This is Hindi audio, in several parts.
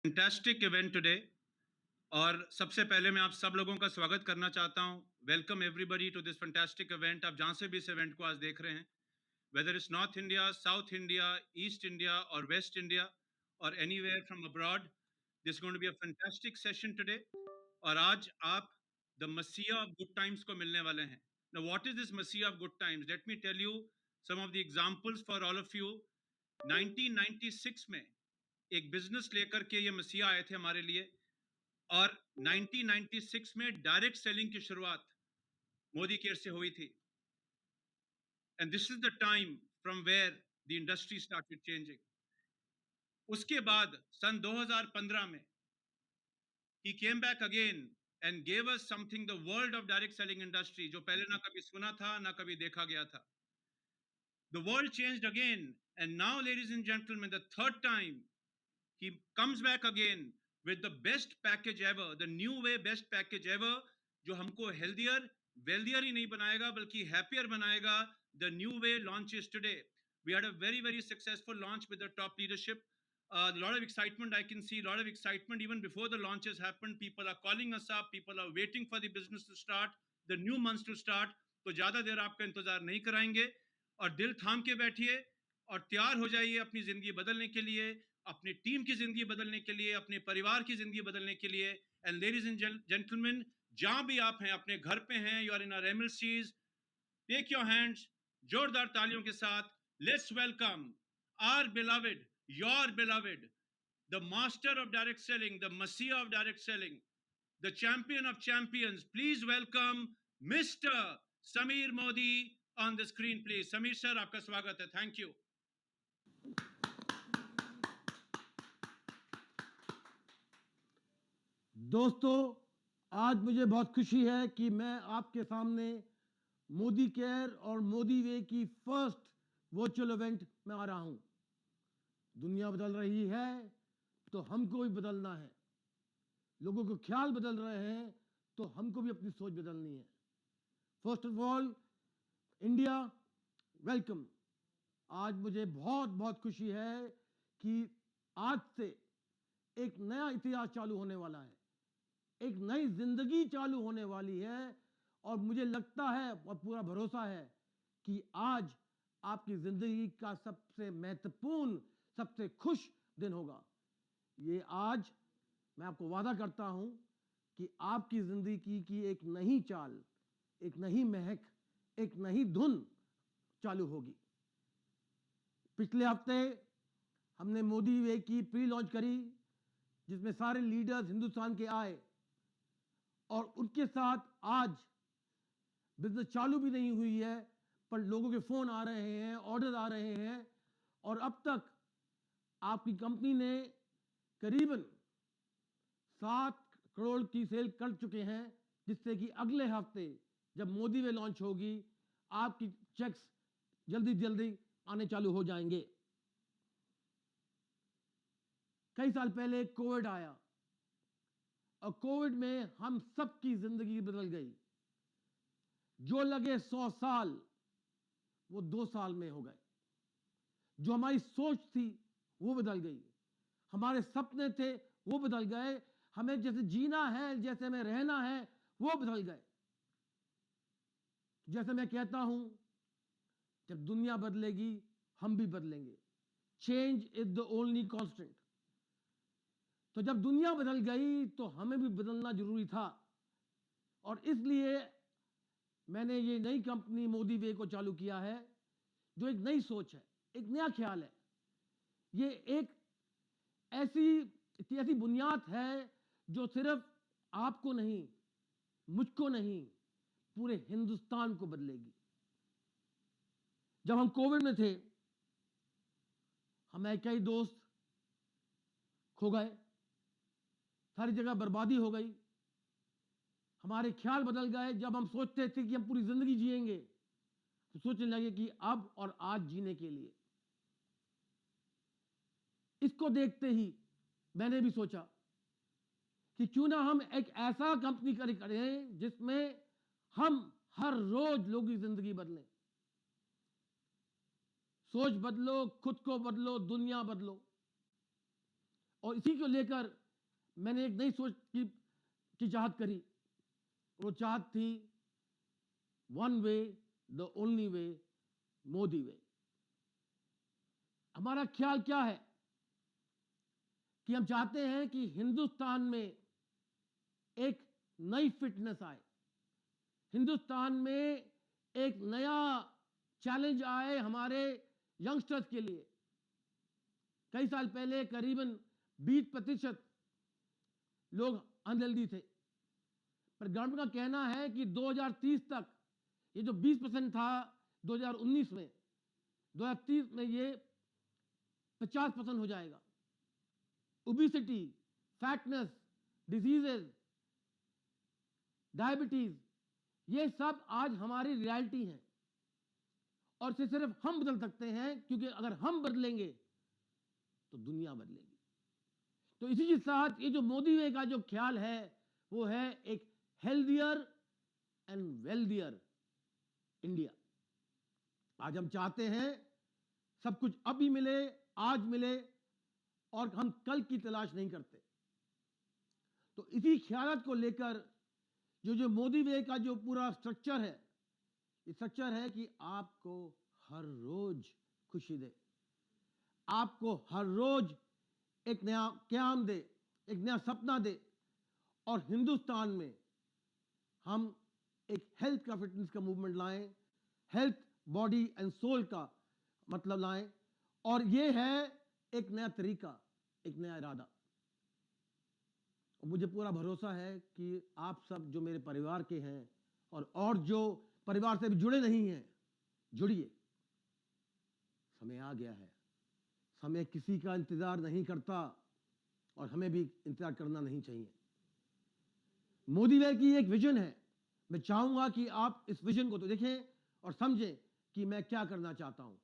Fantastic event today. और सबसे पहले मैं आप सब लोगों का स्वागत करना चाहता हूं। Welcome everybody to this fantastic event. आप जहां से भी इस इवेंट को आज देख रहे हैं, whether it's north India, south India, east India और वेस्ट इंडिया और anywhere from abroad, this going to be a fantastic session today. और आज आप द मसीहा ऑफ गुड टाइम्स को मिलने वाले हैं। नाउ व्हाट इज दिस मसीहा of good times? Let me tell you some of the examples for all of you. 1996 में एक बिजनेस लेकर के ये मसीहा आए थे हमारे लिए। और 1996 में डायरेक्ट सेलिंग की शुरुआत मोदी केयर से हुई थी। And this is the time from where the industry started changing. उसके बाद सन 2015 में ही came back again and gave us something, the world of direct selling industry, जो पहले ना कभी सुना था ना कभी देखा गया था। The world changed again and now ladies and gentleman, the third time he comes back again with the best package ever, the new way best package ever, जो हमको healthier wealthier ही नहीं बनाएगा बल्कि happier बनाएगा। The new way launches today. We had a very successful launch with the top leadership. A lot of excitement, I can see a lot of excitement even before the launches happened. People are calling us up, people are waiting for the business to start, the new months to start. तो ज्यादा देर आपका इंतजार नहीं कराएंगे और दिल थाम के बैठिए और तैयार हो जाइए अपनी जिंदगी बदलने के लिए, अपनी टीम की जिंदगी बदलने के लिए, अपने परिवार की जिंदगी बदलने के लिए। एंड लेडीज एंड जेंटलमैन, जहां भी आप हैं, अपने घर पे हैं, you are in our MLCs, take your hands, जोरदार तालियों के साथ let's welcome our beloved, your beloved, the master of direct selling, the मसीहा of direct selling, the champion of champions. Please welcome mister Sameer Modi on the screen please. Sameer sir, आपका स्वागत है। Thank you. दोस्तों, आज मुझे बहुत खुशी है कि मैं आपके सामने मोदी केयर और मोदी वे की फर्स्ट वर्चुअल इवेंट में आ रहा हूं। दुनिया बदल रही है तो हमको भी बदलना है। लोगों के ख्याल बदल रहे हैं तो हमको भी अपनी सोच बदलनी है। First of all, India, welcome. आज मुझे बहुत बहुत खुशी है कि आज से एक नया इतिहास चालू होने वाला है, एक नई जिंदगी चालू होने वाली है। और मुझे लगता है और पूरा भरोसा है कि आज आपकी जिंदगी का सबसे महत्वपूर्ण, सबसे खुश दिन होगा। ये आज मैं आपको वादा करता हूं कि आपकी जिंदगी की एक नई चाल, एक नई महक, एक नई धुन चालू होगी। पिछले हफ्ते हमने मोदी वे की प्री लॉन्च करी, जिसमें सारे लीडर्स हिंदुस्तान के आए और उनके साथ आज बिजनेस चालू भी नहीं हुई है, पर लोगों के फोन आ रहे हैं, ऑर्डर आ रहे हैं। और अब तक आपकी कंपनी ने करीबन 7 करोड़ की सेल कर चुके हैं, जिससे कि अगले हफ्ते जब मोदी वे लॉन्च होगी, आपकी चेक्स जल्दी जल्दी आने चालू हो जाएंगे। कई साल पहले कोविड आया और कोविड में हम सबकी जिंदगी बदल गई। जो लगे 100 साल वो 2 साल में हो गए। जो हमारी सोच थी वो बदल गई, हमारे सपने थे वो बदल गए, हमें जैसे जीना है, जैसे हमें रहना है वो बदल गए। जैसे मैं कहता हूं, जब दुनिया बदलेगी हम भी बदलेंगे। Change is the only constant. तो जब दुनिया बदल गई तो हमें भी बदलना जरूरी था। और इसलिए मैंने ये नई कंपनी मोदी वे को चालू किया है, जो एक नई सोच है, एक नया ख्याल है। ये एक ऐसी बुनियाद है जो सिर्फ आपको नहीं, मुझको नहीं, पूरे हिंदुस्तान को बदलेगी। जब हम कोविड में थे, हमें कई दोस्त खो गए, सारी जगह बर्बादी हो गई, हमारे ख्याल बदल गए। जब हम सोचते थे कि हम पूरी जिंदगी जिएंगे, तो सोचने लगे कि अब और आज जीने के लिए। इसको देखते ही मैंने भी सोचा कि क्यों ना हम एक ऐसा कंपनी करें जिसमें हम हर रोज लोगों की जिंदगी बदलें। सोच बदलो, खुद को बदलो, दुनिया बदलो। और इसी को लेकर मैंने एक नई सोच की चाहत करी। वो चाहत थी one way the only way, Modi way. हमारा ख्याल क्या है कि हम चाहते हैं कि हिंदुस्तान में एक नई फिटनेस आए, हिंदुस्तान में एक नया चैलेंज आए हमारे यंगस्टर्स के लिए। कई साल पहले करीबन 20% लोग अनहेल्दी थे, पर गवर्नमेंट का कहना है कि 2030 तक ये जो 20% था 2019 में, 2030 में ये 50% हो जाएगा। ओबेसिटी, फैटनेस, डिजीजेस, डायबिटीज, ये सब आज हमारी रियलिटी है और इसे सिर्फ हम बदल सकते हैं, क्योंकि अगर हम बदलेंगे तो दुनिया बदलेगी। तो इसी के साथ ये जो मोदी वे का जो ख्याल है वो है एक हेल्दियर एंड वेल्दियर इंडिया। आज हम चाहते हैं सब कुछ अभी मिले, आज मिले, और हम कल की तलाश नहीं करते। तो इसी ख्याल को लेकर जो मोदी वे का जो पूरा स्ट्रक्चर है, ये स्ट्रक्चर है कि आपको हर रोज खुशी दे, आपको हर रोज एक नया क्याम दे, एक नया सपना दे, और हिंदुस्तान में हम एक हेल्थ का फिटनेस का मूवमेंट लाएं, हेल्थ बॉडी एंड सोल का मतलब लाएं, और ये है एक नया तरीका, एक नया इरादा। मुझे पूरा भरोसा है कि आप सब जो मेरे परिवार के हैं और जो परिवार से भी जुड़े नहीं हैं, जुड़िए। समय आ गया है, समय किसी का इंतजार नहीं करता और हमें भी इंतजार करना नहीं चाहिए। मोदी वे की एक विजन है। मैं चाहूंगा कि आप इस विजन को तो देखें और समझें कि मैं क्या करना चाहता हूं।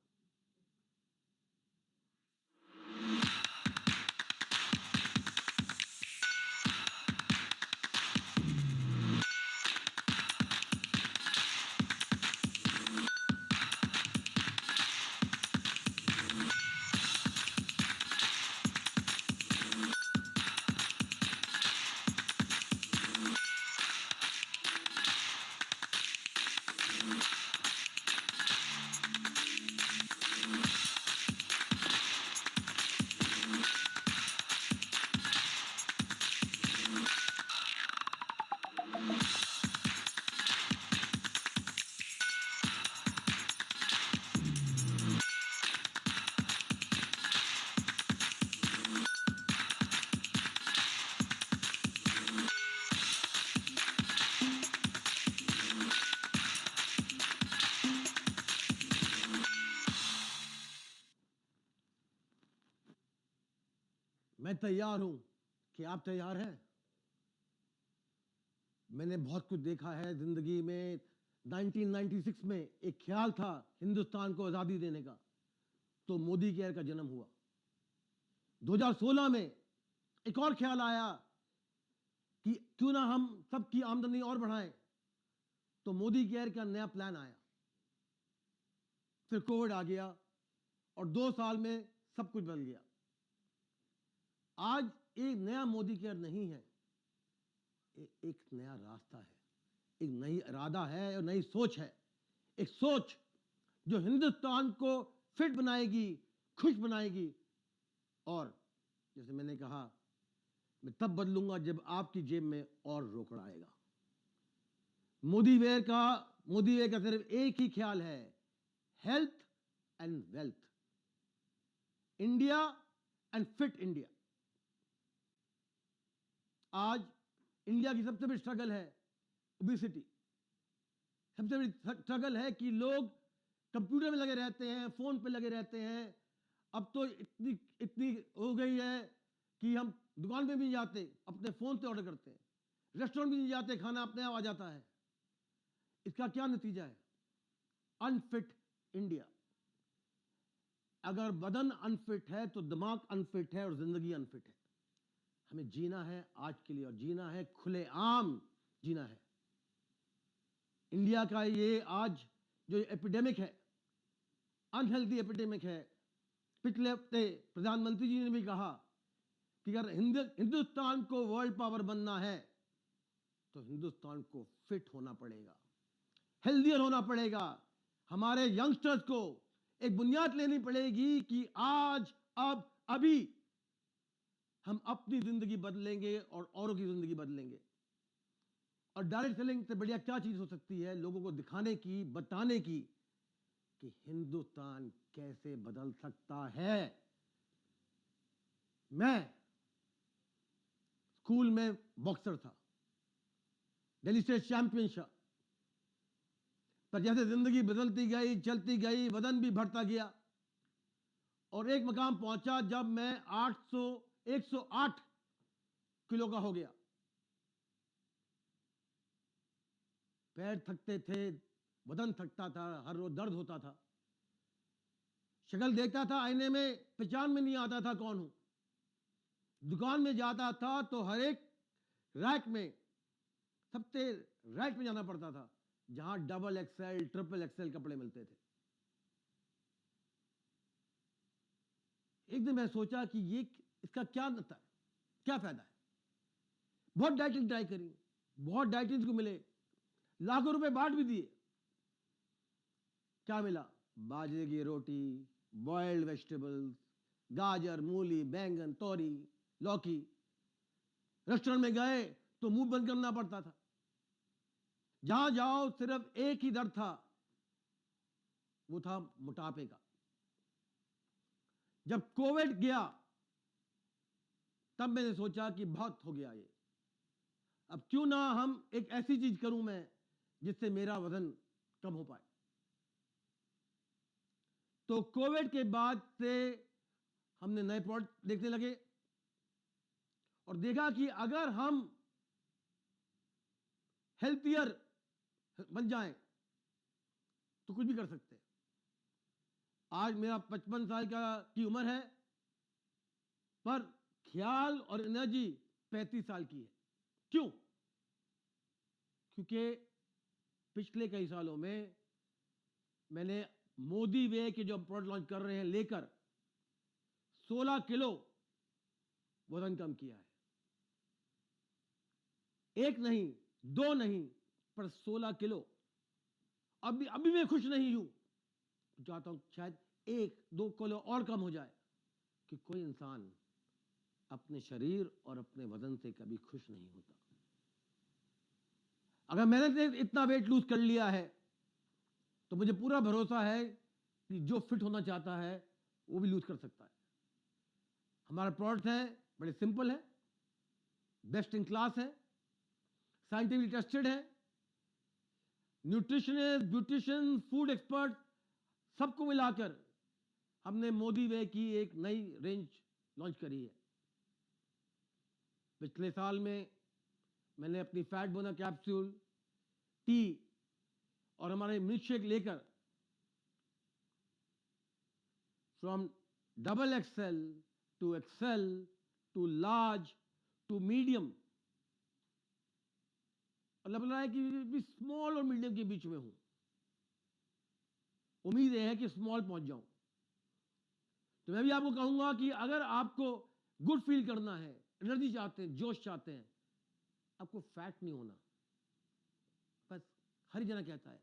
मैं तैयार हूं कि आप तैयार हैं। मैंने बहुत कुछ देखा है जिंदगी में। 1996 में एक ख्याल था हिंदुस्तान को आजादी देने का, तो मोदी केयर का जन्म हुआ। 2016 में एक और ख्याल आया कि क्यों ना हम सबकी आमदनी और बढ़ाएं, तो मोदी केयर का नया प्लान आया। फिर कोविड आ गया और 2 साल में सब कुछ बदल गया। आज एक नया मोदी केयर नहीं है, एक नया रास्ता है, एक नई इरादा है और नई सोच है। एक सोच जो हिंदुस्तान को फिट बनाएगी, खुश बनाएगी, और जैसे मैंने कहा, मैं तब बदलूंगा जब आपकी जेब में और रोकड़ा आएगा। मोदी वे का सिर्फ एक ही ख्याल है, health and wealth, India and fit India. आज इंडिया की सबसे बड़ी स्ट्रगल है ओबेसिटी। सबसे बड़ी स्ट्रगल है कि लोग कंप्यूटर में लगे रहते हैं, फोन पे लगे रहते हैं। अब तो इतनी हो गई है कि हम दुकान में भी नहीं जाते, अपने फोन से ऑर्डर करते हैं। रेस्टोरेंट भी नहीं जाते, खाना अपने आप आ जाता है। इसका क्या नतीजा है? Unfit India. अगर बदन अनफिट है तो दिमाग अनफिट है और जिंदगी अनफिट है। हमें जीना है आज के लिए, और जीना है खुलेआम जीना है। इंडिया का ये आज जो एपिडेमिक है, अनहेल्दी एपिडेमिक है। पिछले हफ्ते प्रधानमंत्री जी ने भी कहा कि अगर हिंदुस्तान को वर्ल्ड पावर बनना है तो हिंदुस्तान को फिट होना पड़ेगा, हेल्दियर होना पड़ेगा। हमारे यंगस्टर्स को एक बुनियाद लेनी पड़ेगी कि आज, अब, अभी हम अपनी जिंदगी बदलेंगे और औरों की जिंदगी बदलेंगे। और डायरेक्ट सेलिंग से बढ़िया क्या चीज हो सकती है? लोगों को दिखाने की, बताने की कि हिंदुस्तान कैसे बदल सकता है। मैं स्कूल में बॉक्सर था, दिल्ली स्टेट चैंपियनशिप, पर जैसे जिंदगी बदलती गई, चलती गई, वजन भी बढ़ता गया और एक मकाम पहुंचा जब मैं 108 किलो का हो गया। पैर थकते थे, बदन थकता था, हर रोज दर्द होता था। शक्ल देखता था आईने में, पहचान में नहीं आता था कौन हूं। दुकान में जाता था तो हर एक रैक में, सबसे रैक में जाना पड़ता था जहां डबल एक्सएल, ट्रिपल एक्सएल कपड़े मिलते थे। एक दिन मैं सोचा कि ये इसका क्या नता है, क्या फायदा है। बहुत डाइटिंग ट्राई करी, बहुत डाइटिंग को मिले, लाखों रुपए बांट भी दिए। क्या मिला? बाजरे की रोटी, बॉइल्ड वेजिटेबल्स, गाजर, मूली, बैंगन, तोरी, लौकी। रेस्टोरेंट में गए तो मुंह बंद करना पड़ता था। जहां जाओ सिर्फ एक ही दर्द था, वो था मोटापे का। जब कोविड गया तब मैंने सोचा कि बहुत हो गया ये, अब क्यों ना हम एक ऐसी चीज करूं मैं जिससे मेरा वजन कम हो पाए। तो कोविड के बाद से हमने नए प्रोडक्ट देखने लगे और देखा कि अगर हम हेल्थियर बन जाएं तो कुछ भी कर सकते हैं। आज मेरा 55 साल की उम्र है, पर ख्याल और एनर्जी 35 साल की है। क्यों? क्योंकि पिछले कई सालों में मैंने मोदी वे के जो प्रोडक्ट लॉन्च कर रहे हैं लेकर 16 किलो वजन कम किया है। एक नहीं, दो नहीं, पर 16 किलो। अभी मैं खुश नहीं हूं, चाहता हूं शायद 1-2 किलो और कम हो जाए, कि कोई इंसान अपने शरीर और अपने वजन से कभी खुश नहीं होता। अगर मैंने इतना वेट लूज कर लिया है तो मुझे पूरा भरोसा है कि जो फिट होना चाहता है वो भी लूज कर सकता है। हमारा प्रोडक्ट है, बड़े सिंपल है, बेस्ट इन क्लास है, साइंटिफिकली टेस्टेड है। न्यूट्रिशनिस्ट, ब्यूटिशियन, फूड एक्सपर्ट सबको मिलाकर हमने मोदी वे की एक नई रेंज लॉन्च करी है। पिछले साल में मैंने अपनी फैट बर्नर कैप्सूल, टी और हमारे मिल्क शेक लेकर from double XL to XL to large to medium, और लग रहा है कि स्मॉल और मीडियम के बीच में हूं। उम्मीद है कि स्मॉल पहुंच जाऊं। तो मैं भी आपको कहूंगा कि अगर आपको गुड फील करना है, एनर्जी चाहते हैं, जोश चाहते हैं, आपको फैट नहीं होना। बस हर जना कहता है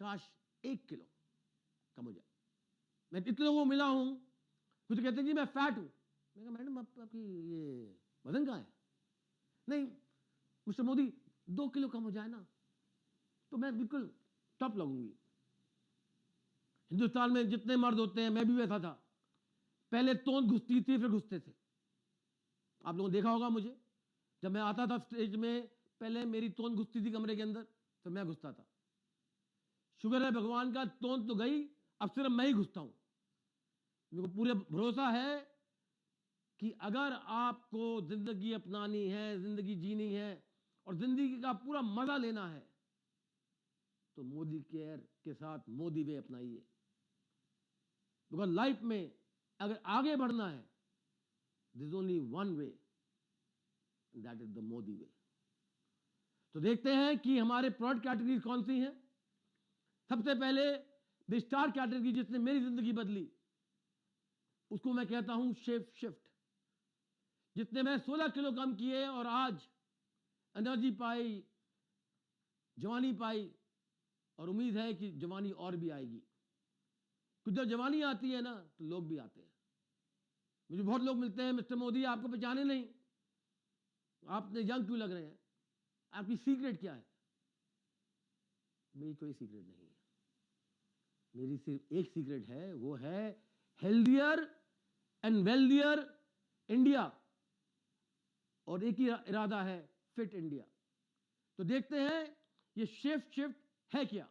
काश 1 किलो कम हो जाए। मैं इतने लोगों को मिला हूं, कुछ कहते हैं जी मैं फैट हूं। मैं कहा मैडम आपकी ये वजन कहाँ है? नहीं मिस्टर मोदी 2 किलो कम हो जाए ना तो मैं बिल्कुल टॉप लगूंगी। हिंदुस्तान में जितने मर्द होते हैं, मैं भी वैसा था। पहले तोंद घुसती थी, फिर घुसते थे। आप लोगों ने देखा होगा मुझे, जब मैं आता था स्टेज में, पहले मेरी तोंद घुसती थी कमरे के अंदर, फिर मैं घुसता था। शुक्र है भगवान का, तोंद तो गई, अब सिर्फ मैं ही घुसता हूं। मेरे को पूरे भरोसा है कि अगर आपको जिंदगी अपनानी है, जिंदगी जीनी है और जिंदगी का पूरा मजा लेना है तो मोदी केयर के साथ मोदी वे अपनाइए। बिकॉज लाइफ में अगर आगे बढ़ना है, this only one way, that is the Modi way. तो देखते हैं कि हमारे प्रोडक्ट कैटेगरीज कौन सी हैं। सबसे पहले द स्टार कैटेगरी, जिसने मेरी जिंदगी बदली, उसको मैं कहता हूं शेप शिफ्ट। जितने मैं 16 किलो कम किए और आज एनर्जी पाई, जवानी पाई, और उम्मीद है कि जवानी और भी आएगी। क्योंकि जब जवानी आती है ना तो लोग भी आते हैं। मुझे बहुत लोग मिलते हैं, मिस्टर मोदी आपको पहचाने नहीं, आपने यंग क्यों लग रहे हैं, आपकी सीक्रेट क्या है? मेरी कोई सीक्रेट नहीं है। मेरी सिर्फ एक सीक्रेट है, वो है हेल्दियर एंड वेल्दियर इंडिया, और एक ही इरादा है, फिट इंडिया। तो देखते हैं ये शिफ्ट है क्या।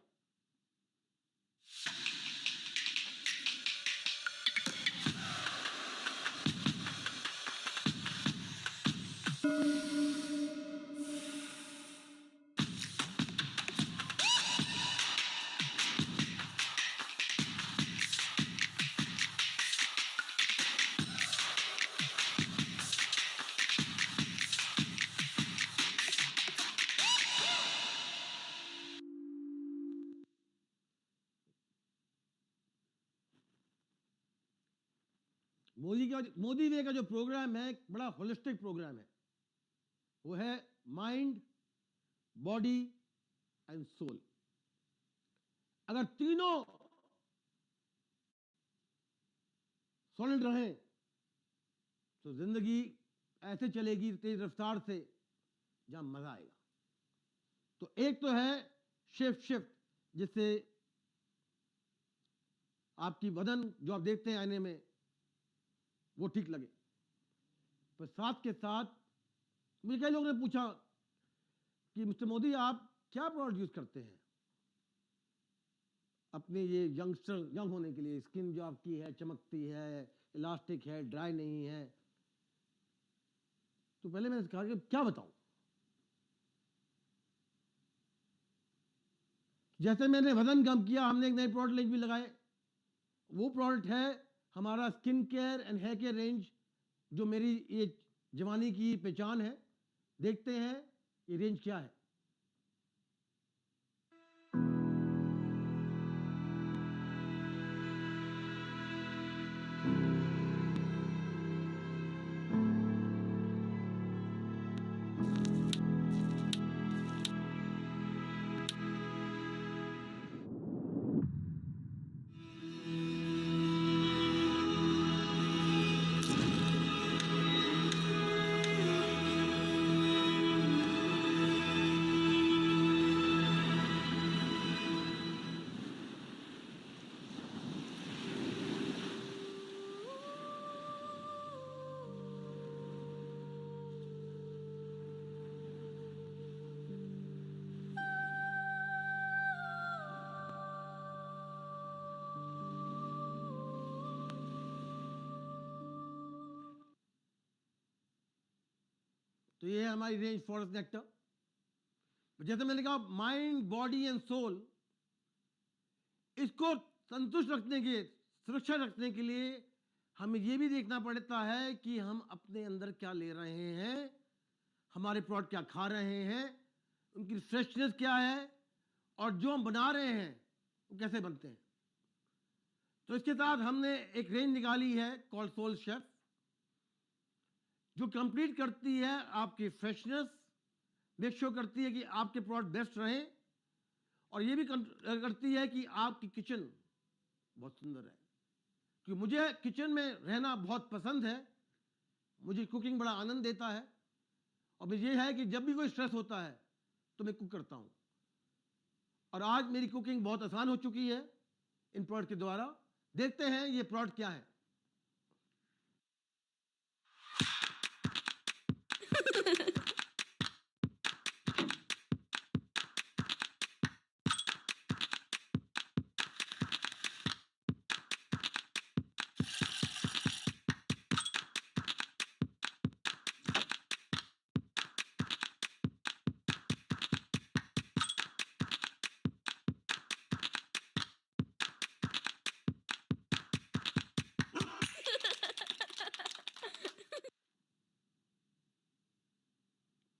मोदी वे का जो प्रोग्राम है, बड़ा होलिस्टिक प्रोग्राम है। वो है माइंड, बॉडी एंड सोल। अगर तीनों सॉलिड रहे तो जिंदगी ऐसे चलेगी तेज रफ्तार से जहां मजा आएगा। तो एक तो है शिफ्ट, जिससे आपकी बदन जो आप देखते हैं आईने में वो ठीक लगे। पर साथ के साथ मुझे कई लोगों ने पूछा कि मिस्टर मोदी आप क्या प्रोडक्ट यूज करते हैं अपने ये यंग होने के लिए? स्किन जो आपकी है चमकती है, इलास्टिक है, ड्राई नहीं है। तो पहले मैंने कहा कि क्या बताऊं। जैसे मैंने वजन कम किया, हमने एक नए प्रोडक्ट रेंज भी लगाए। वो प्रोडक्ट है हमारा skin care and hair care range, जो मेरी ये जवानी की पहचान है। देखते हैं ये रेंज क्या है। तो ये है हमारी रेंज फॉरेस्ट नेक्टर। जैसे मैंने कहा माइंड, बॉडी एंड सोल, इसको संतुष्ट रखने के, सुरक्षा रखने के लिए हमें ये भी देखना पड़ता है कि हम अपने अंदर क्या ले रहे हैं, हमारे प्रोडक्ट क्या खा रहे हैं, उनकी फ्रेशनेस क्या है, और जो हम बना रहे हैं वो कैसे बनते हैं। तो इसके साथ हमने एक रेंज निकाली है कॉल्ड सोल शेफ, जो कंप्लीट करती है आपकी फ्रेशनेस, मेक श्योर करती है कि आपके प्रोडक्ट बेस्ट रहें, और ये भी करती है कि आपकी किचन बहुत सुंदर है। क्योंकि मुझे किचन में रहना बहुत पसंद है, मुझे कुकिंग बड़ा आनंद देता है, और ये है कि जब भी कोई स्ट्रेस होता है तो मैं कुक करता हूं। और आज मेरी कुकिंग बहुत आसान हो चुकी है इन प्रोडक्ट के द्वारा। देखते हैं ये प्रोडक्ट क्या है।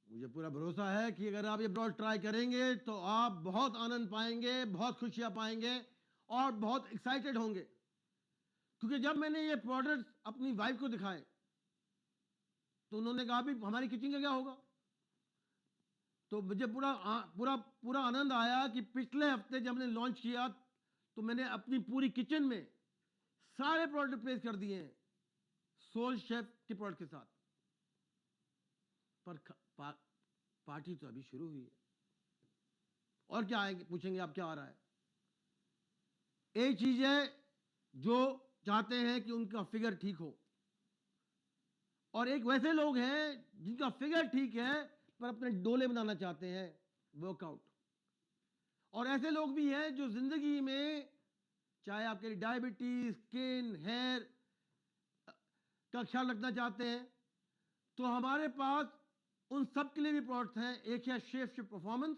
मुझे पूरा भरोसा है कि अगर आप ये प्रोडक्ट ट्राई करेंगे तो आप बहुत आनंद पाएंगे, बहुत खुशियां पाएंगे, और बहुत एक्साइटेड होंगे। क्योंकि जब मैंने ये प्रोडक्ट अपनी वाइफ को दिखाए तो उन्होंने कहा भी हमारी किचन का क्या होगा। तो मुझे पूरा पूरा पूरा आनंद आया कि पिछले हफ्ते जब हमने लॉन्च किया तो मैंने अपनी पूरी किचन में सारे प्रोडक्ट रिप्लेस कर दिए हैं सोल शेफ के प्रोडक्ट के साथ। पर पार्टी तो अभी शुरू हुई है और क्या आएंगे, पूछेंगे आप क्या आ रहा है। एक चीज है जो चाहते हैं कि उनका फिगर ठीक हो, और एक वैसे लोग हैं जिनका फिगर ठीक है पर अपने डोले बनाना चाहते हैं, वर्कआउट। और ऐसे लोग भी हैं जो जिंदगी में चाहे आपके डायबिटीज, स्किन, हेयर का ख्याल रखना चाहते हैं, तो हमारे पास उन सब के लिए भी प्रोडक्ट हैं। एक है शिफ्ट परफॉर्मेंस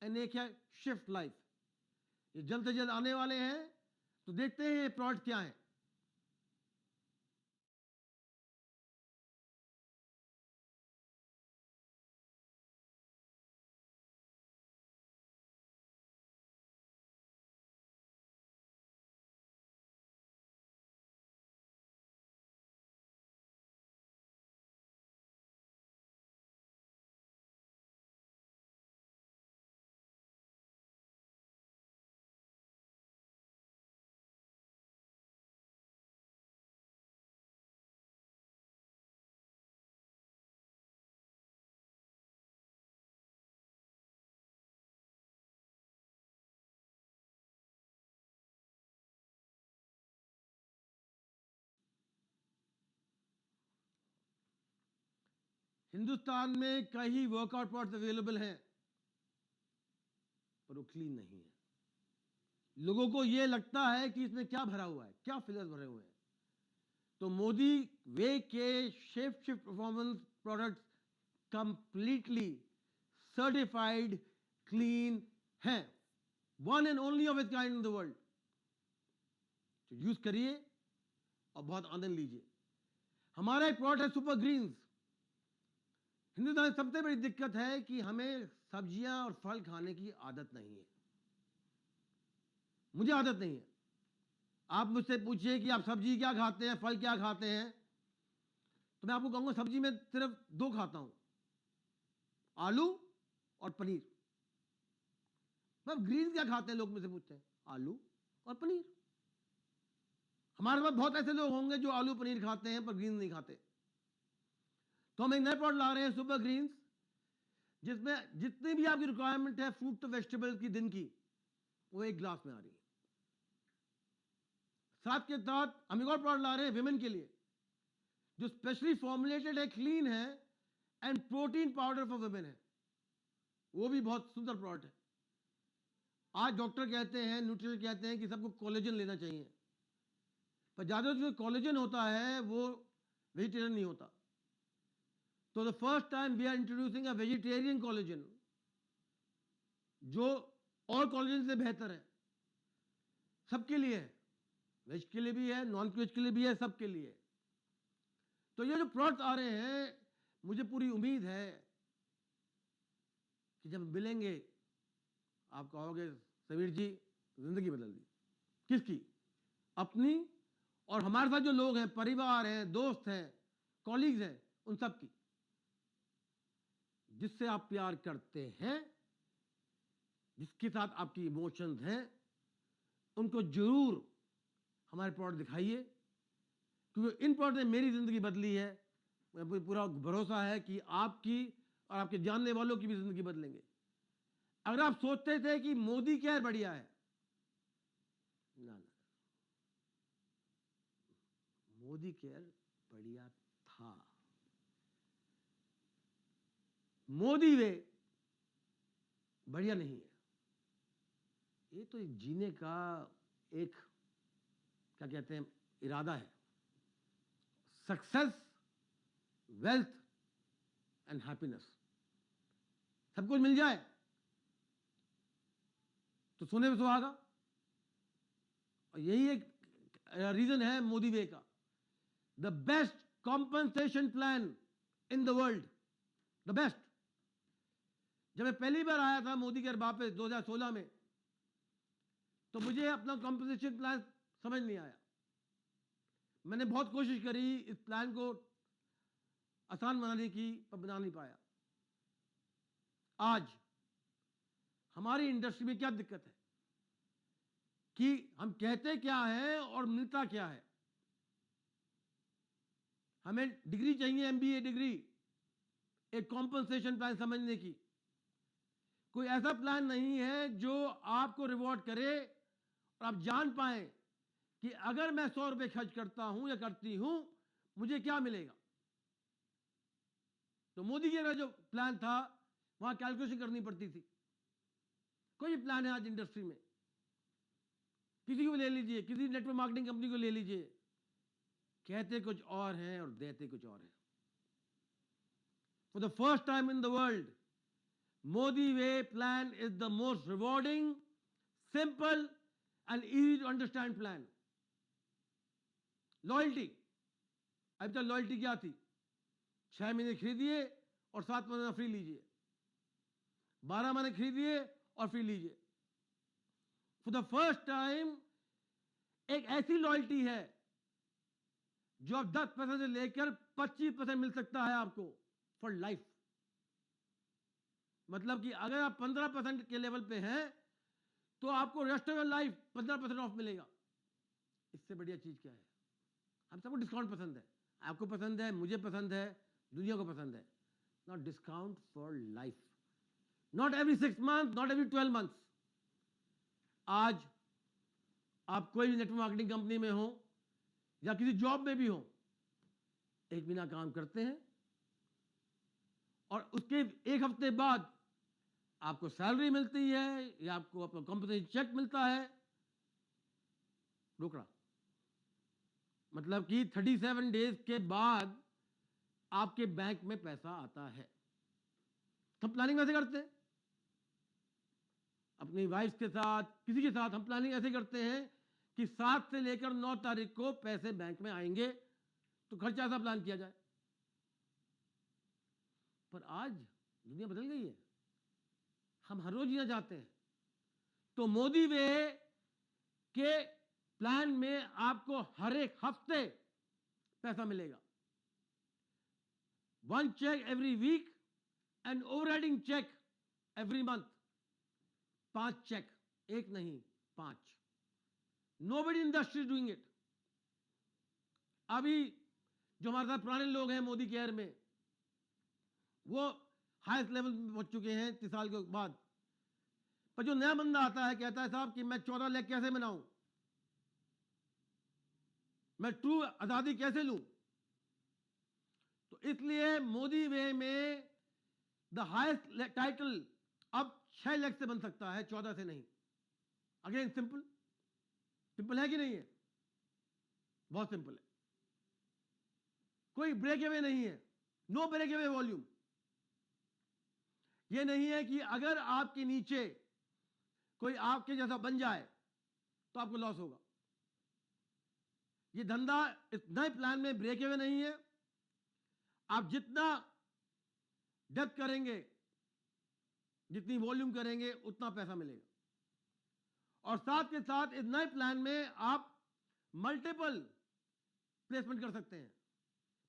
एंड एक है शिफ्ट लाइफ। ये जल्द से जल्द आने वाले हैं, तो देखते हैं ये प्रोडक्ट क्या है। हिंदुस्तान में कई वर्कआउट प्रोडक्ट्स अवेलेबल हैं पर वो क्लीन नहीं है। लोगों को यह लगता है कि इसमें क्या भरा हुआ है, क्या फिलर्स भरे हुए हैं। तो मोदी वे के shift performance products completely certified clean हैं, one and only of its kind in the world. तो यूज करिए और बहुत आनंद लीजिए। हमारा एक प्रोडक्ट है सुपर ग्रीन्स। हिंदुस्तान में सबसे बड़ी दिक्कत है कि हमें सब्जियां और फल खाने की आदत नहीं है। मुझे आदत नहीं है। आप मुझसे पूछिए कि आप सब्जी क्या खाते हैं, फल क्या खाते हैं, तो मैं आपको कहूंगा सब्जी में सिर्फ दो खाता हूं, आलू और पनीर। मतलब ग्रीन क्या खाते हैं लोग मुझसे पूछते हैं, आलू और पनीर। हमारे पास बहुत ऐसे लोग होंगे जो आलू पनीर खाते हैं पर ग्रीन नहीं खाते। तो हम एक नए प्रोडक्ट ला रहे हैं सुपर ग्रीन्स, जिसमें जितनी भी आपकी रिक्वायरमेंट है फ्रूट तो वेजिटेबल की दिन की, वो एक ग्लास में आ रही है। साथ के साथ हम एक और प्रोडक्ट ला रहे हैं विमेन के लिए, जो स्पेशली फॉर्मुलेटेड है, क्लीन है and protein powder for women है। वो भी बहुत सुंदर प्रोडक्ट है। आज डॉक्टर कहते हैं, न्यूट्रिशन कहते हैं कि सबको कोलेजन लेना चाहिए, पर ज्यादा जो कोलेजन होता है वो वेजिटेरियन नहीं होता। तो the first time we are introducing a vegetarian collagen, जो और कोलेजन से बेहतर है, सबके लिए है, वेज के लिए भी है, नॉन वेज के लिए भी है, सबके लिए। तो ये जो प्रोडक्ट आ रहे हैं, मुझे पूरी उम्मीद है कि जब मिलेंगे आप कहोगे समीर जी जिंदगी बदल दी। किसकी? अपनी, और हमारे साथ जो लोग हैं, परिवार हैं, दोस्त हैं, कॉलीग्स हैं, उन सब की। जिससे आप प्यार करते हैं, जिसके साथ आपकी इमोशंस हैं, उनको जरूर हमारे प्रोडक्ट दिखाइए, क्योंकि इन प्रोडक्ट ने मेरी जिंदगी बदली है। मुझे पूरा भरोसा है कि आपकी और आपके जानने वालों की भी जिंदगी बदलेंगे। अगर आप सोचते थे कि मोदी केयर बढ़िया है, ना ना, मोदी केयर बढ़िया था। मोदी वे बढ़िया नहीं है। ये तो एक जीने का एक, क्या कहते हैं, इरादा है। सक्सेस, वेल्थ एंड हैप्पीनेस, सब कुछ मिल जाए तो सोने पे सुहागा। और यही एक रीजन है मोदी वे का। The best compensation plan in the world, the best. जब मैं पहली बार आया था मोदी के वापस 2016 में, तो मुझे अपना कॉम्पनसेशन प्लान समझ नहीं आया। मैंने बहुत कोशिश करी इस प्लान को आसान बनाने की बना नहीं पाया। आज हमारी इंडस्ट्री में क्या दिक्कत है कि हम कहते क्या है और मिलता क्या है। हमें डिग्री चाहिए, एमबीए डिग्री, एक कॉम्पनसेशन प्लान समझने की। कोई ऐसा प्लान नहीं है जो आपको रिवॉर्ड करे और आप जान पाए कि अगर मैं 100 रुपए खर्च करता हूं या करती हूं मुझे क्या मिलेगा। तो मोदी जी का जो प्लान था वहां कैलकुलेशन करनी पड़ती थी। कोई प्लान है आज इंडस्ट्री में, किसी को ले लीजिए, किसी नेटवर्क मार्केटिंग कंपनी को ले लीजिए, कहते कुछ और हैं और देते कुछ और हैं। For the first time in the world, Modi Way plan is the most rewarding, simple and easy to understand plan. Loyalty, अब तक लॉयल्टी क्या थी? 6 महीने खरीदिए और 7 महीने फ्री लीजिए, 12 महीने खरीदिए और फ्री लीजिए। फॉर द फर्स्ट टाइम एक ऐसी लॉयल्टी है जो अब 10% से लेकर 25% मिल सकता है आपको फॉर लाइफ। मतलब कि अगर आप 15% के लेवल पे हैं तो आपको rest of your life 15% of मिलेगा। इससे बढ़िया चीज क्या है? हम सबको डिस्काउंट पसंद है, आपको पसंद है, मुझे पसंद है, दुनिया को पसंद है। Not discount for life, not every 6 month, not every 12 months. आज आप कोई भी नेटवर्क मार्केटिंग कंपनी में हो या किसी जॉब में भी हो, 1 महीना काम करते हैं और उसके 1 हफ्ते बाद आपको सैलरी मिलती है या आपको अपना कॉम्पनसेशन चेक मिलता है, रोकड़ा। मतलब कि 37 डेज के बाद आपके बैंक में पैसा आता है। हम प्लानिंग ऐसे करते हैं अपनी वाइफ के साथ, किसी के साथ हम प्लानिंग ऐसे करते हैं कि 7 से लेकर 9 तारीख को पैसे बैंक में आएंगे, तो खर्चा ऐसा प्लान किया जाए। पर आज दुनिया बदल गई है, हम हर रोज जीना चाहते हैं। तो मोदी वे के प्लान में आपको हर एक हफ्ते पैसा मिलेगा। 1 check every week and overriding check every month. 5 check, 1 नहीं 5। Nobody industry doing it. अभी जो हमारे साथ पुराने लोग हैं मोदी केयर में, वो हाईएस्ट लेवल में पहुंच चुके हैं 30 साल के बाद। पर जो नया बंदा आता है कहता है साहब कि मैं 14 लाख कैसे बनाऊं, मैं ट्रू आजादी कैसे लूं। तो इसलिए मोदी वे में द हाईएस्ट टाइटल अब 6 लाख से बन सकता है, 14 से नहीं। अगेन सिंपल, सिंपल है कि नहीं है? बहुत सिंपल है। कोई ब्रेक अवे नहीं है, नो ब्रेक अवे वॉल्यूम। यह नहीं है कि अगर आपके नीचे कोई आपके जैसा बन जाए तो आपको लॉस होगा। यह धंधा इस नए प्लान में ब्रेक अवे नहीं है। आप जितना डेप्थ करेंगे, जितनी वॉल्यूम करेंगे, उतना पैसा मिलेगा। और साथ के साथ इस नए प्लान में आप मल्टीपल प्लेसमेंट कर सकते हैं।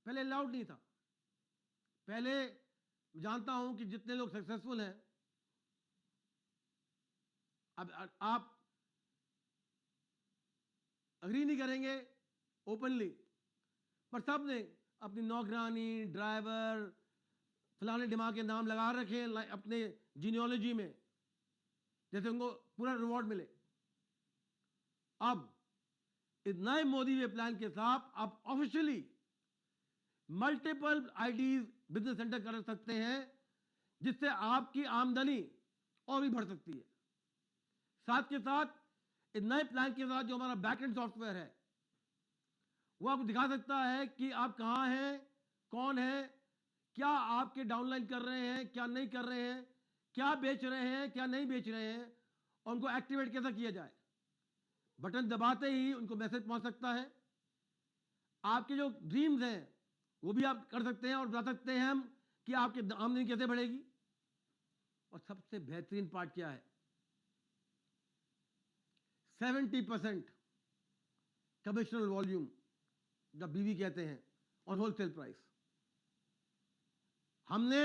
पहले अलाउड नहीं था। पहले जानता हूं कि जितने लोग सक्सेसफुल हैं, अब आप अग्री नहीं करेंगे ओपनली, पर सब ने अपनी नौकरानी, ड्राइवर, फलाने दिमाग के नाम लगा रखे हैं अपने जीनियोलॉजी में, जैसे उनको पूरा रिवॉर्ड मिले। अब इस नए मोदी वे प्लान के साथ आप officially multiple IDs business centre कर सकते हैं, जिससे आपकी आमदनी और भी बढ़ सकती है। साथ के साथ इस नए प्लान के साथ जो हमारा बैकएंड सॉफ्टवेयर है, वो आपको दिखा सकता है कि आप कहां हैं, कौन है, क्या आपके डाउनलाइन कर रहे हैं, क्या नहीं कर रहे हैं, क्या बेच रहे हैं, क्या नहीं बेच रहे हैं, और उनको एक्टिवेट कैसे किया जाए। बटन दबाते ही उनको मैसेज पहुंच सकता है। आपके जो ड्रीम्स हैं वो भी आप कर सकते हैं और बता सकते हैं हम कि आपकी आमदनी कैसे बढ़ेगी। और सबसे बेहतरीन पार्ट क्या है? 70% कमिश्नल वॉल्यूम, जब बीवी कहते हैं, और होलसेल प्राइस। हमने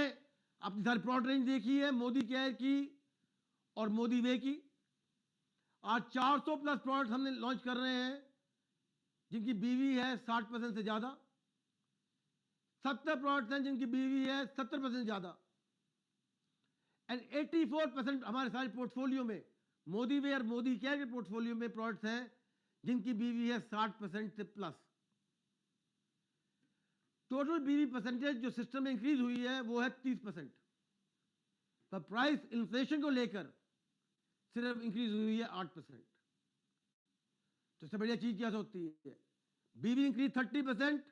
अपनी सारी प्रोडक्ट रेंज देखी है, मोदी केयर की और मोदी वे की। आज 400 प्लस प्रोडक्ट हमने लॉन्च कर रहे हैं जिनकी बीवी है 60% से ज्यादा। 70 प्रोडक्ट्स हैं जिनकी बीवी है 70% से ज्यादा। एंड 84% हमारे सारे पोर्टफोलियो में, मोदी वे और मोदी केयर के पोर्टफोलियो में प्रोडक्ट्स हैं जिनकी बीवी है 60% से प्लस। टोटल बीवी परसेंटेज जो सिस्टम में इंक्रीज हुई है वो है 30%। पर प्राइस इन्फ्लेशन को लेकर सिर्फ इंक्रीज हुई है 8%। तो इससे बढ़िया चीज क्या होती है? बीवी इंक्रीज 30%,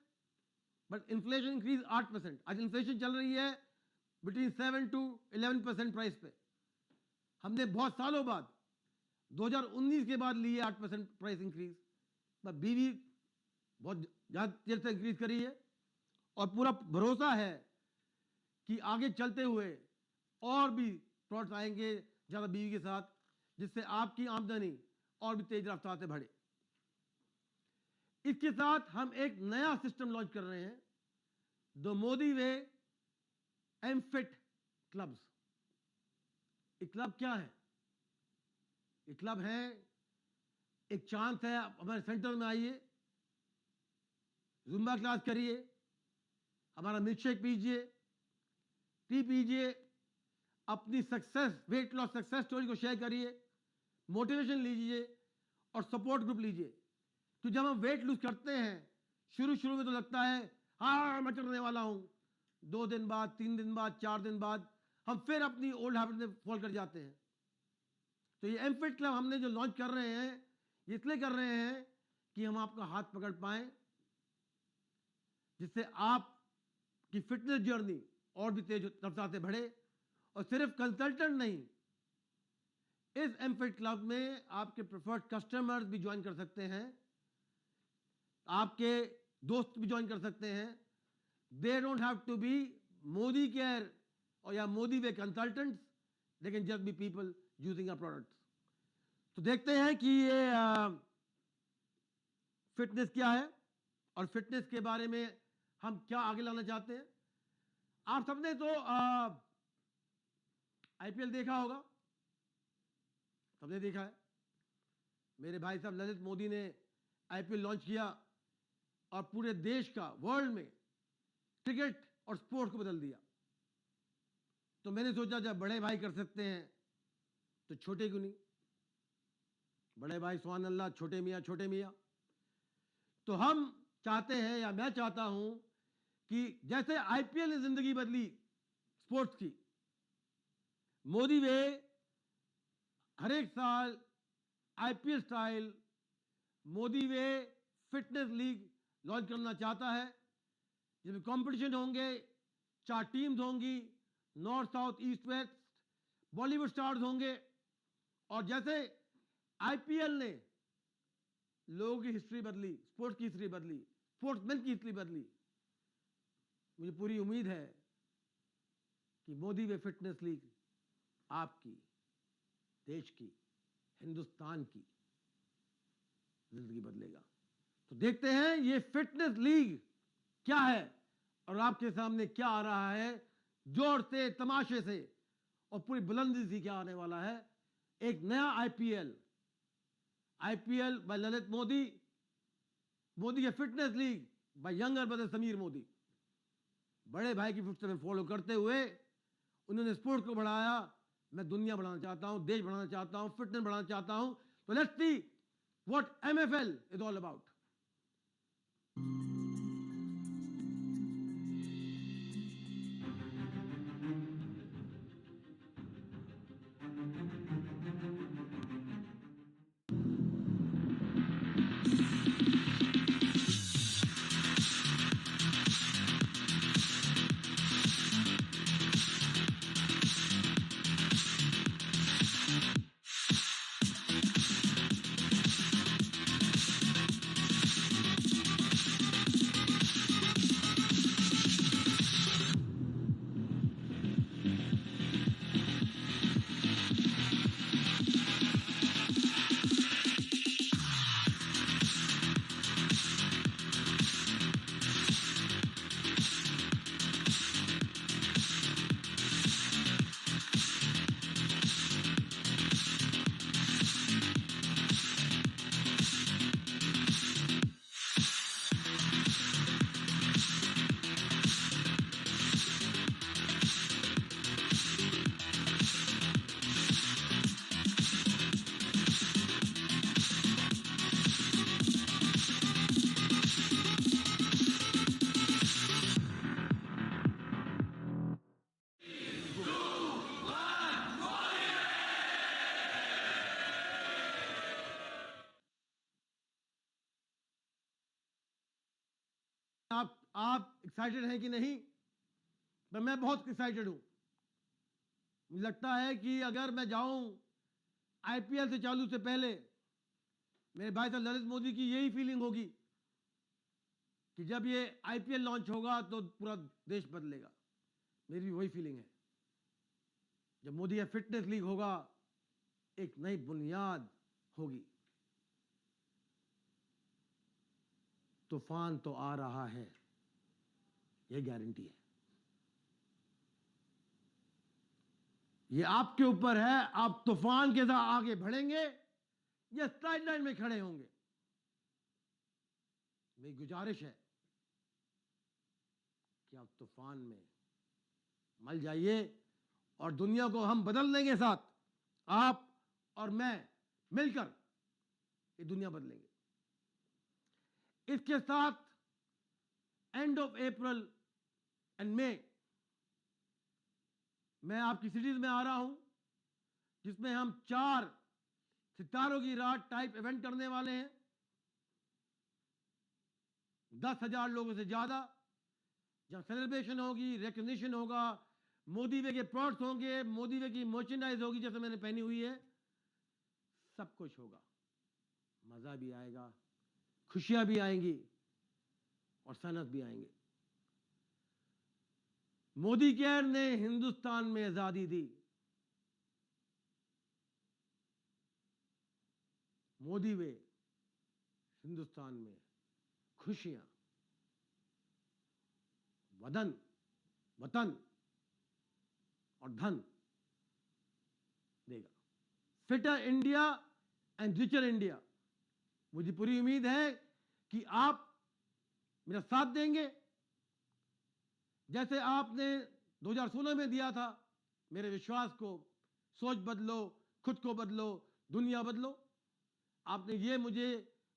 बट इन्फ्लेशन इंक्रीज 8%। आज इन्फ्लेशन चल रही है बिटवीन 7 to 11% प्राइस पे। हमने बहुत सालों बाद 2019 के बाद लिए 8% प्राइस इंक्रीज, पर बीवी बहुत ज्यादा देर से इंक्रीज करी है और पूरा भरोसा है कि आगे चलते हुए और भी प्रोडक्ट्स आएंगे ज्यादा बीवी के साथ, जिससे आपकी आमदनी और भी तेज रफ्तार से बढ़े। इसके साथ हम एक नया सिस्टम लॉन्च कर रहे हैं, द मोदी वे एमफिट क्लब्स। ये क्लब क्या है? ये क्लब है, एक चांस है, हमारे सेंटर में आइए, जुम्बा क्लास करिए, हमारा मिल्कशेक पीजिए, टी पीजिए, अपनी success, weight loss success story को शेयर करिए, मोटिवेशन लीजिए और सपोर्ट ग्रुप लीजिए। तो जब हम वेट लूज करते हैं, शुरू में तो लगता है हाँ मैं करने वाला हूं, 2 दिन बाद, 3 दिन बाद, 4 दिन बाद हम फिर अपनी ओल्ड हैबिट में फॉल कर जाते हैं। तो ये एमफिट क्लब हमने जो लॉन्च कर रहे हैं, ये इसलिए कर रहे हैं कि हम आपका हाथ पकड़ पाएं, जिससे आपकी फिटनेस जर्नी और भी तेज रफ्तार से बढ़े। और सिर्फ कंसल्टेंट नहीं, इस एमफिट क्लब में आपके प्रेफर्ड कस्टमर्स भी ज्वाइन कर सकते हैं, आपके दोस्त भी ज्वाइन कर सकते हैं। They don't have to be Modi care और या Modi way consultants, they can just be people using our products. तो देखते हैं कि ये फिटनेस क्या है और फिटनेस के बारे में हम क्या आगे लाना चाहते हैं। आप सबने तो आईपीएल देखा होगा, सबने देखा है। मेरे भाई साहब ललित मोदी ने आईपीएल लॉन्च किया और पूरे देश का, वर्ल्ड में क्रिकेट और स्पोर्ट्स को बदल दिया। तो मैंने सोचा जब बड़े भाई कर सकते हैं तो छोटे क्यों नहीं? बड़े भाई सुभान अल्लाह, छोटे मियाँ। तो हम चाहते हैं, या मैं चाहता हूं कि जैसे आईपीएल ने जिंदगी बदली स्पोर्ट्स की, मोदी वे हर एक साल आईपीएल स्टाइल मोदी वे फिटनेस लीग लॉन्च करना चाहता है, जिसमें कंपटीशन होंगे, 4 टीम्स होंगी, north south east west, Bollywood stars होंगे। और जैसे आईपीएल ने लोगों की हिस्ट्री बदली, स्पोर्ट्स की हिस्ट्री बदली, स्पोर्ट्समैन की हिस्ट्री बदली, मुझे पूरी उम्मीद है कि मोदी वे फिटनेस लीग आपकी, देश की, हिंदुस्तान की जिंदगी बदलेगा। तो देखते हैं ये फिटनेस लीग क्या है और आपके सामने क्या आ रहा है, जोर से, तमाशे से और पूरी बुलंदी से क्या आने वाला है। एक नया आईपीएल बाय ललित मोदी, मोदी के fitness league by younger brother Sameer Modi. बड़े भाई की फुटस्टेप में फॉलो करते हुए उन्होंने स्पोर्ट्स को बढ़ाया। मैं दुनिया बढ़ाना चाहता हूं, देश बढ़ाना चाहता हूं, फिटनेस बढ़ाना चाहता हूं। तो let's see what MFL is all about. आप एक्साइटेड हैं कि नहीं? तो मैं बहुत एक्साइटेड हूं। मुझे लगता है कि अगर मैं जाऊं आईपीएल से चालू से पहले, मेरे भाई साहब नरेंद्र मोदी की यही फीलिंग होगी कि जब ये आईपीएल लॉन्च होगा तो पूरा देश बदलेगा। मेरी भी वही फीलिंग है। जब मोदी का फिटनेस लीग होगा, एक नई बुनियाद होगी। तूफान तो आ रहा है, यह गारंटी है। ये आपके ऊपर है, आप तूफान के साथ आगे बढ़ेंगे या साइड लाइन में खड़े होंगे। मेरी गुजारिश है कि आप तूफान में मल जाइए और दुनिया को हम बदल देंगे साथ। आप और मैं मिलकर ये दुनिया बदलेंगे। इसके साथ एंड ऑफ अप्रैल एंड मई मैं आपकी सिटीज में आ रहा हूं, जिसमें हम 4 सितारों की रात टाइप इवेंट करने वाले हैं। 10,000 लोगों से ज्यादा, जहां सेलिब्रेशन होगी, रिकग्निशन होगा, मोदी वे के प्रोडक्ट्स होंगे, मोदी वे की मर्चेंडाइज होगी जैसे मैंने पहनी हुई है। सब कुछ होगा, मजा भी आएगा, खुशियां भी आएंगी और सनत भी आएंगे। मोदी केयर ने हिंदुस्तान में आजादी दी। मोदी वे हिंदुस्तान में खुशियां, वतन और धन देगा। Fitter India and richer India. मुझे पूरी उम्मीद है कि आप मेरा साथ देंगे, जैसे आपने 2016 में दिया था। मेरे विश्वास को, सोच बदलो, खुद को बदलो, दुनिया बदलो। आपने ये मुझे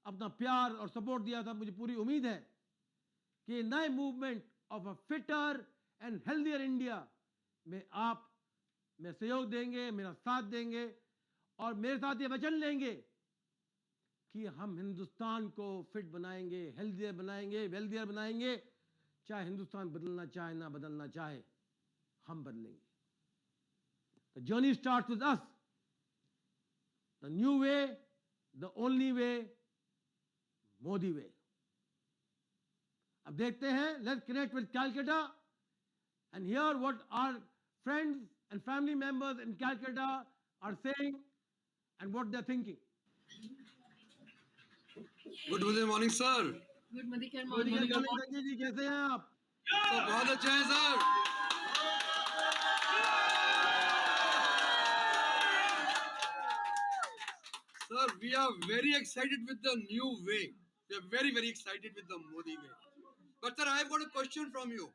अपना प्यार और सपोर्ट दिया था। मुझे पूरी उम्मीद है कि नए movement of a fitter and healthier India में आप मेरा सहयोग देंगे, मेरा साथ देंगे और मेरे साथ ये वचन लेंगे कि हम हिंदुस्तान को फिट बनाएंगे, हेल्दियर बनाएंगे, वेल्दियर बनाएंगे। चाहे हिंदुस्तान बदलना चाहे ना बदलना चाहे, हम बदलेंगे। The journey starts with us, the new way, the only way, Modi way. अब देखते हैं, let's connect with Calcutta and hear what our friends and family members in Calcutta are saying and what they are thinking. Good morning sir. Good morning Sanjay ji, कैसे हैं आप? तो बहुत अच्छा है sir. Sir, we are very excited with the new way. We are very, very excited with the Modi way. But sir, I have got a question from you.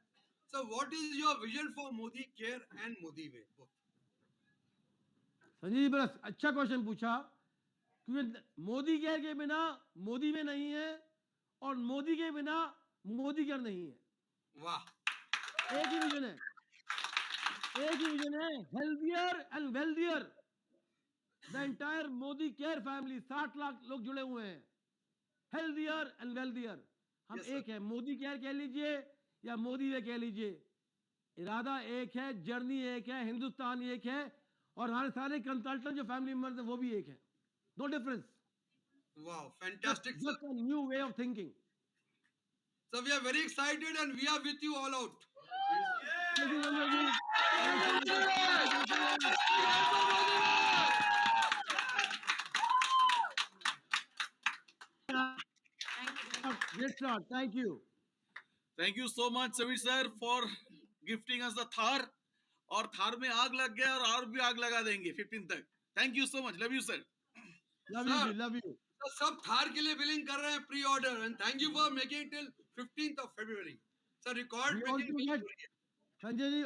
So, what is your vision for Modi Care and Modi Way? Both. Sanjay ji, बड़ा अच्छा क्वेश्चन पूछा, क्योंकि मोदी केयर के बिना मोदी में नहीं है और मोदी के बिना मोदी केयर नहीं है। वाह, एक ही विजन है, एक ही विजन है, healthier and wealthier. The entire Modi care family, 60 lakh लोग जुड़े हुए हैं। हेल्दियर एंड वेल्दियर, हम Yes, sir. एक है। मोदी केयर कह लीजिए या मोदी वे कह लीजिए, इरादा एक है, जर्नी एक है, हिंदुस्तान एक है और हमारे सारे कंसल्टेंट जो फैमिली मेंबर्स हैं वो भी एक है। No difference, wow, fantastic sir. Just a new way of thinking. So, we are very excited and we are with you all out. Thank you, Sanjay ji. Great start. Thank you. Thank you so much Sameer sir for gifting us the Thar. और थार में आग लग गया और भी आग लगा देंगे 15 तक। Thank you so much, love you sir. Love you, ji, love you. So, सब थार के लिए बिलिंग कर रहे हैं pre order and thank you for making till 15th of February. Sir record We want to get, Sanjay ji,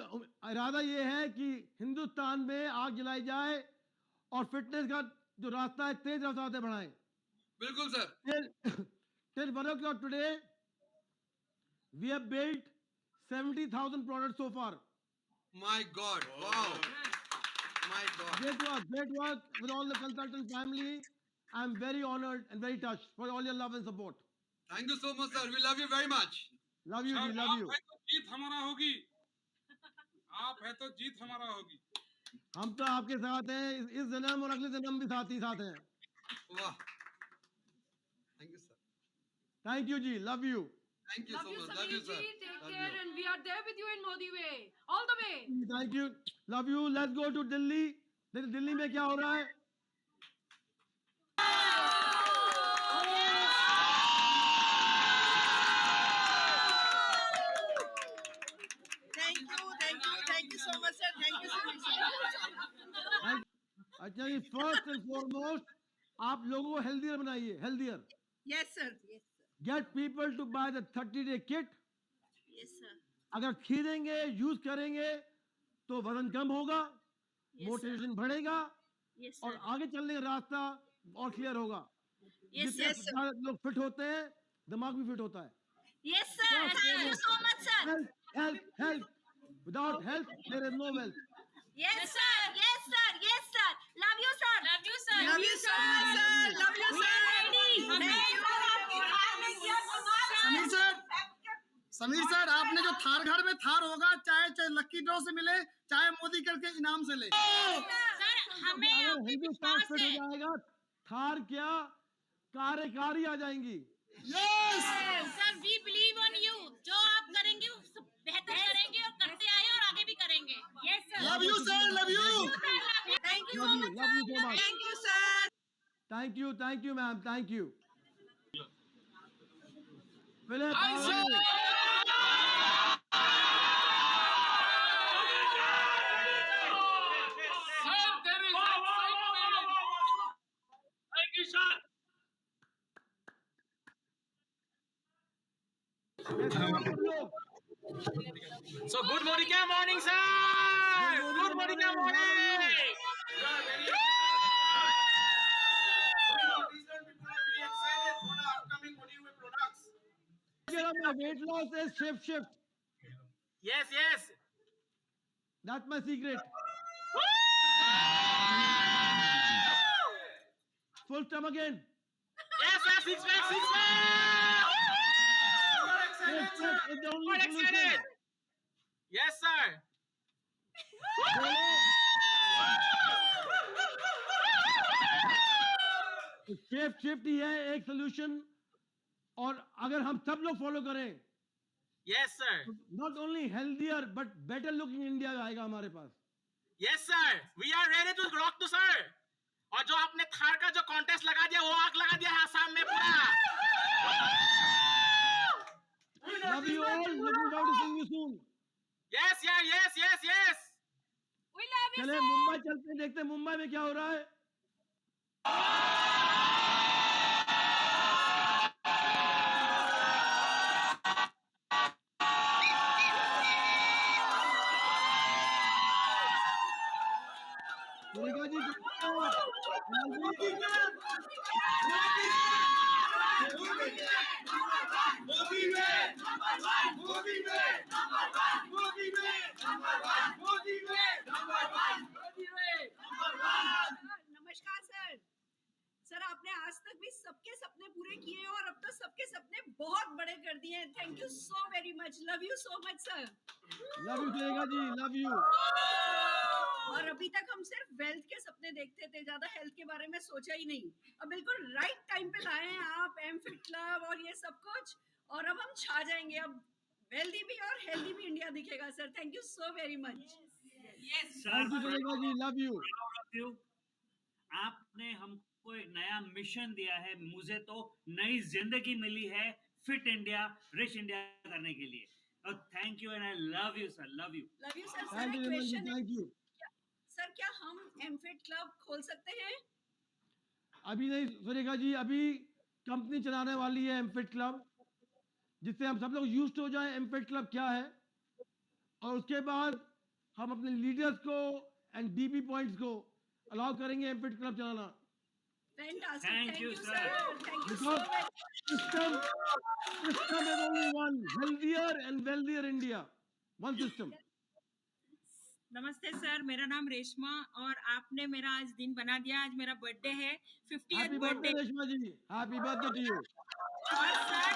इरादा ये है कि हिंदुस्तान में आग जलाई जाए और फिटनेस का जो रास्ता है तेज रफ्तार से बढ़ाएं। बिल्कुल sir. Till 1 o'clock today, we have built 70,000 products so far. My God, wow. My God. Great work with all the consultant family. I'm very honored and very touched for all your love and support. Thank you so much, sir. We love you very much. Love you जी, सर लव आप यू। है तो जीत हमारा होगी, आप है तो जीत हमारा होगी। हम तो आपके साथ हैं, इस जन्म और अगले जन्म भी साथ ही साथ हैं। Wow. Thank you, sir. Thank you जी, love you. Thank you Love so you, much. Love you, Samir sir. ji. Take Love care, you. and we are there with you in Modi way, all the way. Thank you, love you. Let's go to Delhi. Delhi में क्या हो रहा है? Thank you so much, sir. Thank you so much, sir. अच्छा जी, फर्स्ट एंड फॉरमोस्ट आप लोगों को हेल्दियर बनाइए, healthier. Yes, sir. Yes, sir. Get people to buy the 30-day kit. Yes, sir. अगर खरीदेंगे, यूज करेंगे तो वजन कम होगा, Yes, sir. मोटिवेशन बढ़ेगा Yes, और sir. आगे चलने का रास्ता और क्लियर होगा। Yes, जितने yes, sir. ज्यादा लोग फिट होते हैं, दिमाग भी फिट होता है। Yes, sir. Thank you so much, sir. Health, health, health. Without health there is no wealth. Yes, sir. Yes, sir. Yes, sir. Love you, sir. Love you, sir. Love you so much, sir. Love you, sir. Sameer sir, Sameer sir, आपने जो थार घर में थार होगा, चाहे लकी ड्रॉ से मिले, चाहे मोदी करके इनाम से ले। सर हमें अगर आपके हिंदुस्तान विश्वास फिट हो है। जाएगा, थार क्या, कार्यकारी आ जाएंगी। Yes sir we believe on you, जो आप करेंगे वो सब बेहतर करेंगे और करते आए और आगे भी करेंगे। Yes sir. Love you sir, love you. Thank you so love you, much, love you sir. So much. Thank you, sir. Thank you ma'am, thank you. Philip, So good morning, क्या morning sir. Good morning, क्या morning. my weight loss is shift. Yes, yes. That's my secret. Full stomach again. Yes, sir. Six pack, six pack. It's the only Good solution. excited. Yes, sir. Shift ही है एक सोल्यूशन, और अगर हम सब लोग फॉलो करें, Yes, sir. Not only healthier but better looking India आएगा हमारे पास। Yes, sir. We are ready to rock to sir. और जो आपने थार का जो कॉन्टेस्ट लगा दिया, वो आग लगा दिया है आसाम में पूरा। Love you all, looking forward to seeing you soon. Yes, yeah, yes, yes, yes. We love you, चले sir. मुंबई चलते हैं, देखते हैं मुंबई में क्या हो रहा है। सुरेखा जी, नमस्कार सर। सर आपने आज तक भी सबके सपने पूरे किए हैं और अब तो सबके सपने बहुत बड़े कर दिए हैं। Thank you so very much. Love you so much sir. Love you Surekha ji, love you. और अभी तक हम सिर्फ वेल्थ के सपने देखते थे, ज्यादा हेल्थ के बारे में सोचा ही नहीं। अब बिल्कुल राइट टाइम पे लाए हैं आप एम फिट क्लब और ये सब कुछ, और अब हम छा जाएंगे। अब वेल्दी भी और हेल्दी भी इंडिया दिखेगा sir. Thank you so very much. Thank you Surekha ji, love you. आपने हमको एक नया मिशन दिया है, मुझे तो नई जिंदगी मिली है फिट इंडिया, रिच इंडिया करने के लिए। और thank you and I love you sir, love you. Love you sir. Thank you Vimal ji, thank you. Sir क्या हम एम फिट क्लब खोल सकते हैं? अभी नहीं सुरेखा जी, अभी कंपनी चलाने वाली है एमफिट क्लब, जिससे हम सब लोग यूज्ड हो जाएं एमफिट क्लब क्या है, और उसके बाद हम अपने लीडर्स को एंड डीपी पॉइंट्स को अलाउ करेंगे एमफिट क्लब चलाना। Fantastic. Thank Thank you, you, sir. sir. Thank you so Because much. system is only one, healthier and wealthier India, one system. नमस्ते सर, मेरा नाम रेशमा और आपने मेरा आज दिन बना दिया। आज मेरा बर्थडे है, 50th happy birthday. Birthday Reshma ji, happy birthday to you. और सर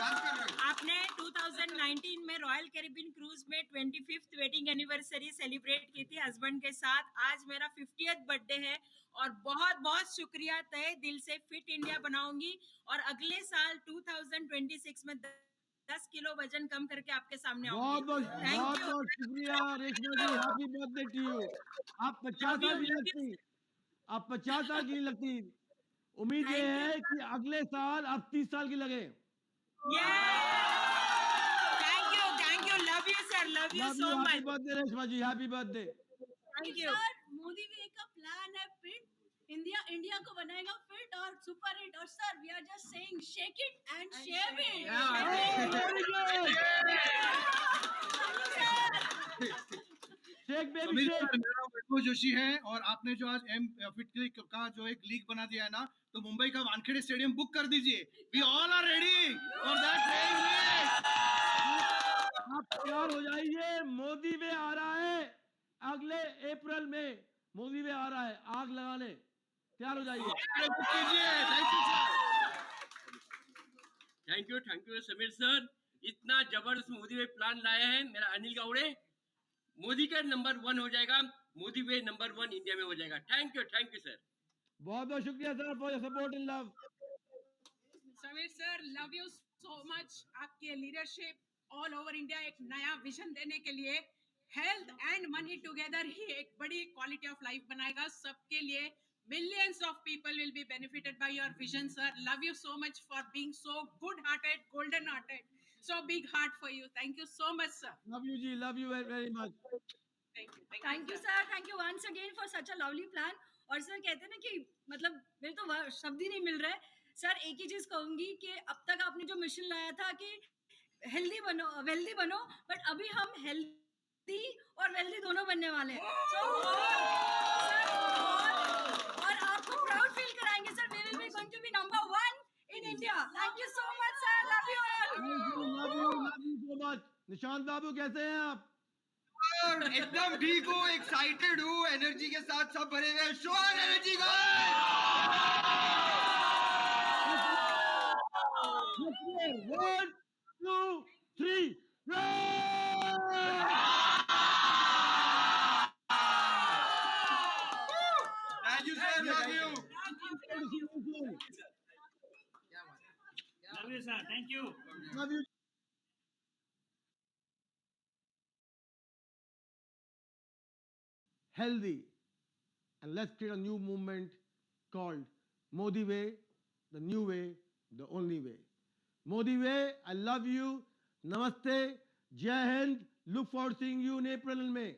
आपने 2019 में रॉयल कैरिबियन क्रूज में 25th वेडिंग एनिवर्सरी सेलिब्रेट की थी हस्बैंड के साथ। आज मेरा 50th बर्थडे है और बहुत बहुत शुक्रिया, तहे दिल से फिट इंडिया बनाऊंगी और अगले साल 2026 में 10 किलो वजन कम करके आपके सामने बहुत आऊंगी। बहुत थैंक बहुत यू। बहुत शुक्रिया Reshma ji, happy birthday to you. आप 50 साल की लगती, आप 50 साल की नहीं लगती। उम्मीद ये Thank you, है कि अगले साल आप 30 साल की लगे। Thank you, love you sir, love you love so you, happy much. Birthday Reshma ji, happy birthday. Thank you. Sir, Modi way का प्लान है फिट इंडिया को बनाएगा फिट और सुपर हिट। और sir, we are just saying shake it and shave it. Shake baby Sameer shake. Sir, मेरा वैभव जोशी है और आपने जो आज एम फिट का जो एक लीग बना दिया है ना, तो मुंबई का वानखेड़े स्टेडियम बुक कर दीजिए। We all are ready for that. आप तैयार हो जाइए, मोदी वे आ रहा है। अगले अप्रैल में मोदी वे आ रहा है, आग लगाने। तैयार हो जाइए। बुक कीजिए। Thank you sir. Thank you Sameer sir, इतना जबरदस्त मोदी वे प्लान लाए हैं। मेरा अनिल गावड़े, मोदी का नंबर 1 हो जाएगा, मोदी वे नंबर 1 इंडिया में हो जाएगा। Thank you sir. बहुत बहुत शुक्रिया sir for your support and love. Sameer sir, love you so much. आपकी लीडरशिप ऑल ओवर इंडिया एक नया विजन देने के लिए हेल्थ एंड मनी टुगेदर ही एक बड़ी क्वालिटी ऑफ लाइफ बनाएगा सबके लिए। Millions of people will be benefited by your vision sir. Love you so much for being so good hearted, golden hearted, so big heart for you. Thank you so much sir. Love you जी, love you very much. Thank you sir, thank you once again for such a lovely plan. और सर कहते हैं ना कि मतलब मेरे तो शब्द ही नहीं मिल रहे सर। एक ही चीज कहूंगी कि अब तक आपने जो मिशन लाया था कि हेल्दी बनो वेल्दी बनो, बट अभी हम हेल्दी और वेल्दी दोनों बनने वाले हैं। और आपको प्राउड फील कराएंगे sir. We will be going to be number 1 in India. Thank you so much sir, love you all. Love you so much. Nishant Babu कैसे हैं आप? एकदम ठीक हूँ, एक्साइटेड हूँ, एनर्जी के साथ सब भरे हुए। शो एनर्जी का। One, two, three, Thank you sir, love you. Love you sir, thank you. Love you. Healthy, and let's create a new movement called Modi Way, the new way, the only way. Modi Way, I love you. Namaste. Jai Hind. Look forward to seeing you in April and May.